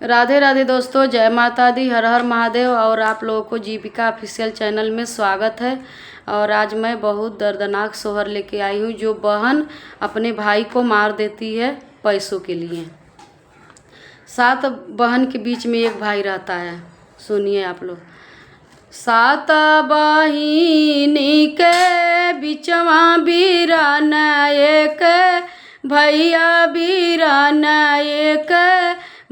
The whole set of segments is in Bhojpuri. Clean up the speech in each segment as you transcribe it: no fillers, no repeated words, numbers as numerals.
राधे राधे दोस्तों, जय माता दी, हर हर महादेव। और आप लोगों को जीविका ऑफिशियल चैनल में स्वागत है। और आज मैं बहुत दर्दनाक सोहर लेके आई हूँ, जो बहन अपने भाई को मार देती है पैसों के लिए। 7 बहन के बीच में एक भाई रहता है। सुनिए आप लोग। 7 बहिनी के बिचवा बीरान एक भैया, बीरान एक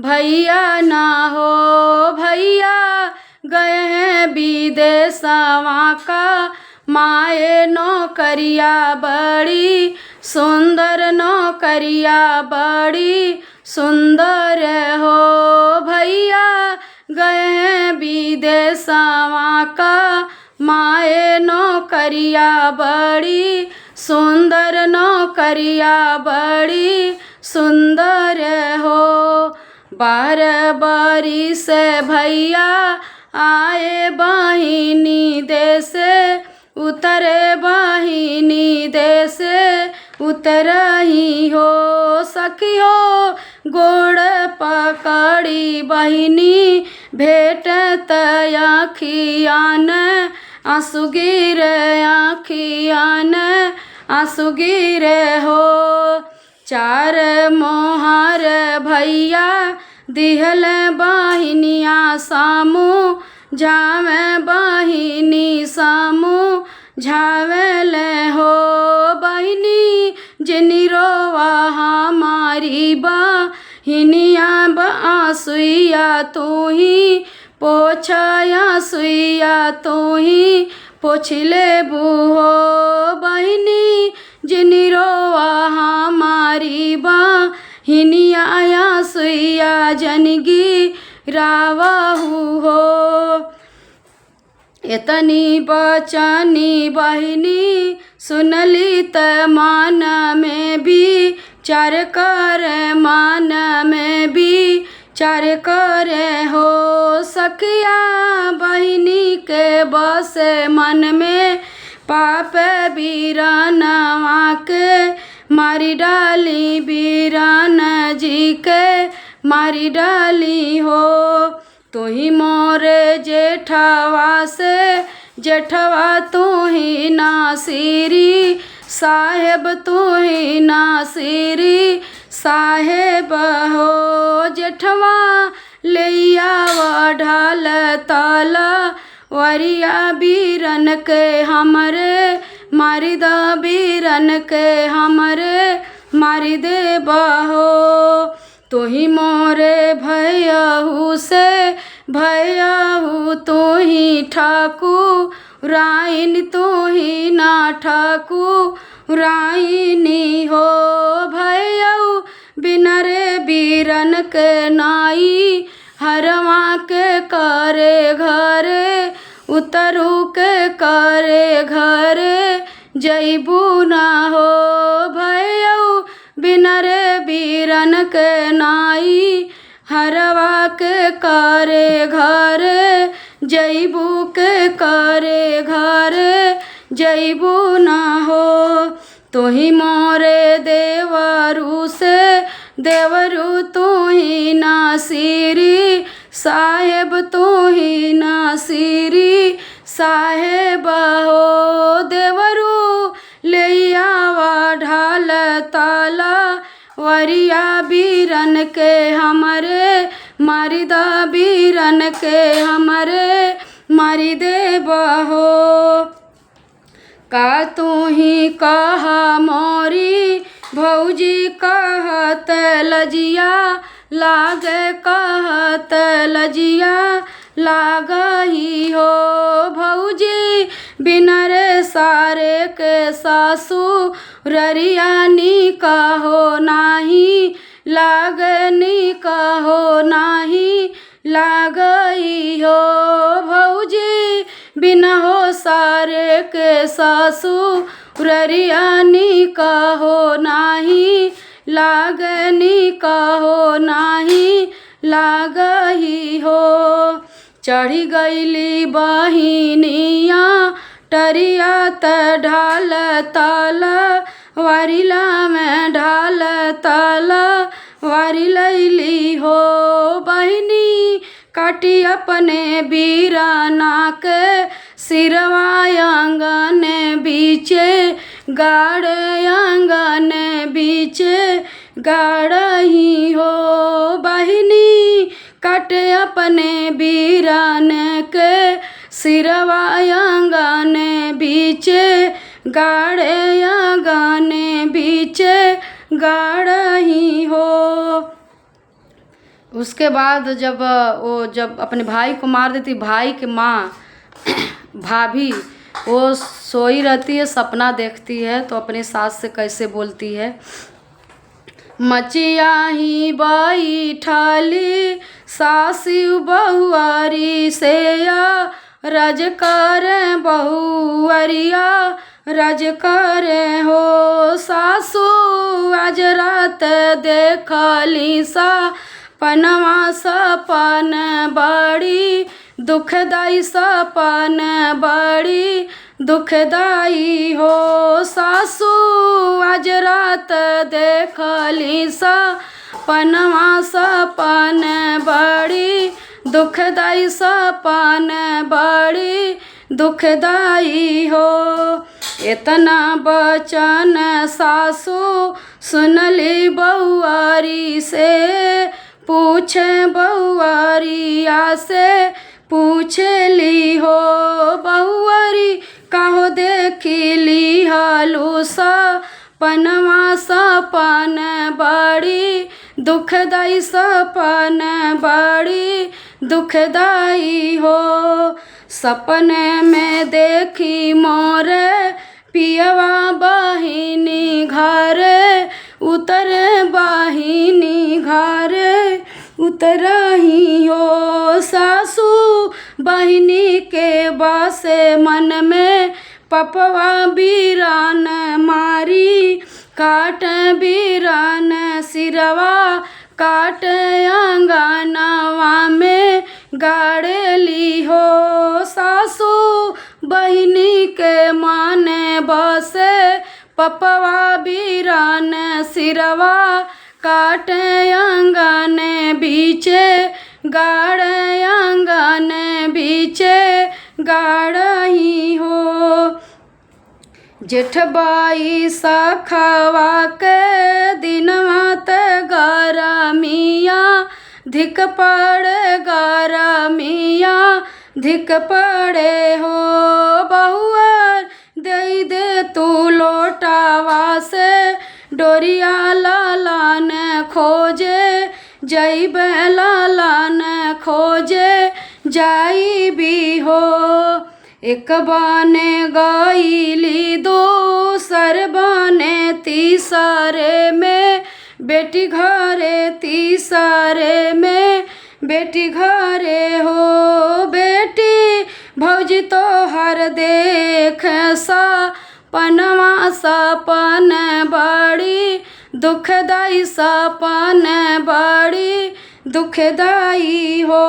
भैया ना हो। भैया गए हैं विदेशवा का, माए नौकरिया बड़ी सुंदर, नौकरिया बड़ी सुंदर हो। भैया गए हैं विदेशवा का, माए नौकरिया बड़ी सुंदर, नौकरिया बड़ी सुंदर हो। 12 बरिस भैया आए बहिनी देसे, उतरे बहिनी देसे उतरही हो। सखियो गोड़ पकड़ी बहिनी, भेटत आँखियान आंसू गिरे, आँखियान आंसू गिरे हो। 4 मोहर भैया दिहल बहिनिया सामू, जावे बहिनी सामू झावेल हो। बहिनी जिनी रोवा हमारी बहिनिया, आंसुइया तू ही पोछया, सुइया तू ही पोछले बूहो। बहिनी जिनी रोवा हमारी बहिनिया, आंसुइया जनगी रावहु हो। इतनी बचनी बहिनी सुनली त मान में भी चार कर, मान में भी चार करे हो। सखिया बहिनी के बस मन में, पाप बीरानवा के मारी डाली, बीरान जी के मारी डाली हो। तू ही मोरे जेठवा से जेठवा, तू ही नासिरी साहेब, तू ही नासिरी साहेब हो। जेठवा लैया ढाल ताला वरिया, बीरन के हमरे मारी दा, बीरन के हमरे मारी दे बहो। तू ही मोरे भैयाहू से भैयाहू, तू ही ठाकुराइन, तू ही ना ठाकुराइनी हो। भैयाऊ बिना रे बीरन के नाई, हरवा के करे घरे उतरू के करे घरे जैबू ना हो। भैयाऊ बिना रे बीरन के नाई, हरवा के करे घरे जैबू के करे घरे जैबू ना हो। तू ही मोरे देवरू से देवरू, तू ही नासिरी साहेब, तू ही नासिरी साहेब हो। देवरू लैया ढाल ताला वरिया, बीरन के हमरे मारी दा, बीरन के हमरे मारी दे बहो। का तू ही कहा मोरी भौजी, कहत लजिया लागे, कहत लजिया लागही हो। भौजी बिना रे सारे के सासू ररियानी कहो नाही, लागनी कहो नाही लागई हो। भौजी बिना हो सारे के सासू ररियानी कहो नाही, लागनी कहो नाही लागही हो। चढ़ी गईली बहिनिया टरिया त ढाल ताला, वारिला में ढाल ताला वारी लैली हो। बहिनी काटी अपने बीराना के सिरवा आंगन बीचे गाड़े आंगन बीचे गाड़ही हो बहिनी काटे अपने बीरान के सिरवा आंगन बीचे गाड़े आंगन बीचे गाड़ही हो। उसके बाद जब अपने भाई को मार देती, भाई के माँ भाभी वो सोई रहती है, सपना देखती है तो अपनी सास से कैसे बोलती है, मचिया ही बैठली सासु बहुआरी से या रज कर बहुअरिया रज कर हो सासु आज रात देखली सा पनवा सपन बड़ी दुखदाई सपन बड़ी दुखदाई हो सासु आज रात देखली सा पनवा सपन बड़ी दुखदाई सपन बड़ी दुखदाई हो। इतना बचन सासु सुनली बहुआरी से पूछे बहुआरिया से पूछली हो बहुआरी काहो देखली हलूसा पनवा सपन बड़ी दुखदाई सपन बड़ी दुखदाई हो। सपने में देखी मोरे पियवा बहिनी घरे उतरे बहिनी घरे उतरही हो सासु बहिनी के बसे मन में पपवा बीरान मारी काट बीरान सिरवा काट आंगनवा में गाड़ेली हो सासु बहिनी के माने बसे पपवा बीरान सिरवा काट आंगन बीचे गाड़ आंगन बीचे गाड़ही हो। जेठबाई सखवा के दिनवा त गरमिया धिक पड़े गरमिया धिक पड़े हो बहुआ दे तू लोटावा से डोरिया लालान खोजे जैब लालान खोजे जाई भी हो। एक बाने गईली दूसर बाने तीसरे में बेटी घरे तीसरे में बेटी घरे हो बेटी भौजी तो हर देख सा पनवा सपन बड़ी दुखदाई सपन बड़ी दुखदाई हो।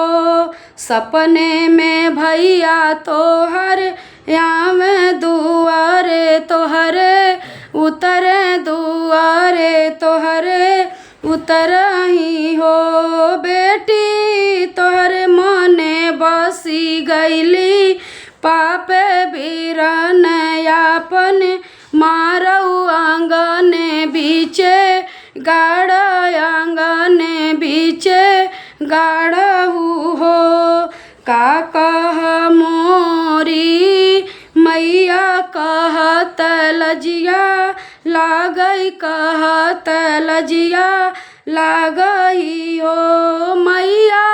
सपने में भैया तोहर याम दुआरे तोहरे उतरे दुआरे तोहरे उतरही हो बेटी तोहरे मने बसी गईली पापे बीरन यापन मारऊ आंगन बीचे गाड़ आंगन बीचे गाड़हू हो। का कह मोरी मैया कहत लजिया लागई कहत लजिया लागई हो मैया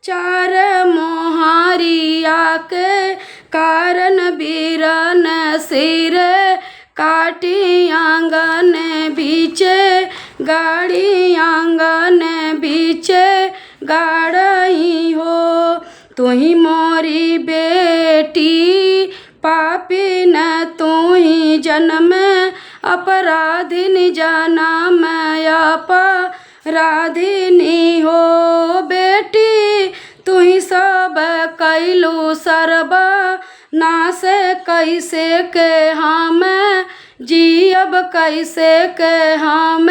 चार मोहारिया के कारण बीरन सिर काटी आंगन बीचे गाड़ी आंगन बीचे गाड़ही हो। तुही मोरी बेटी पापी न तुही जन्म अपराधिनी जनम अपराधिनी हो बेटी तुही सब कैलू सर्वा नास कैसे के हम जियब कैसे के हम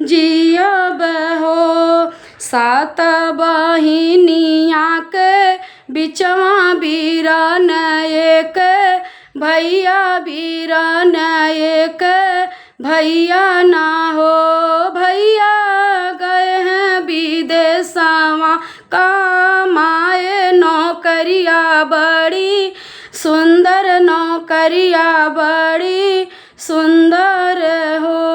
जियब हो। सात बहिनिया के बिचवा बीरन एक भैया, बीरन एक भैया ना हो। भैया गए हैं विदेशवा कमाए, नौकरिया बड़ी सुंदर, नौकरिया बड़ी सुंदर हो।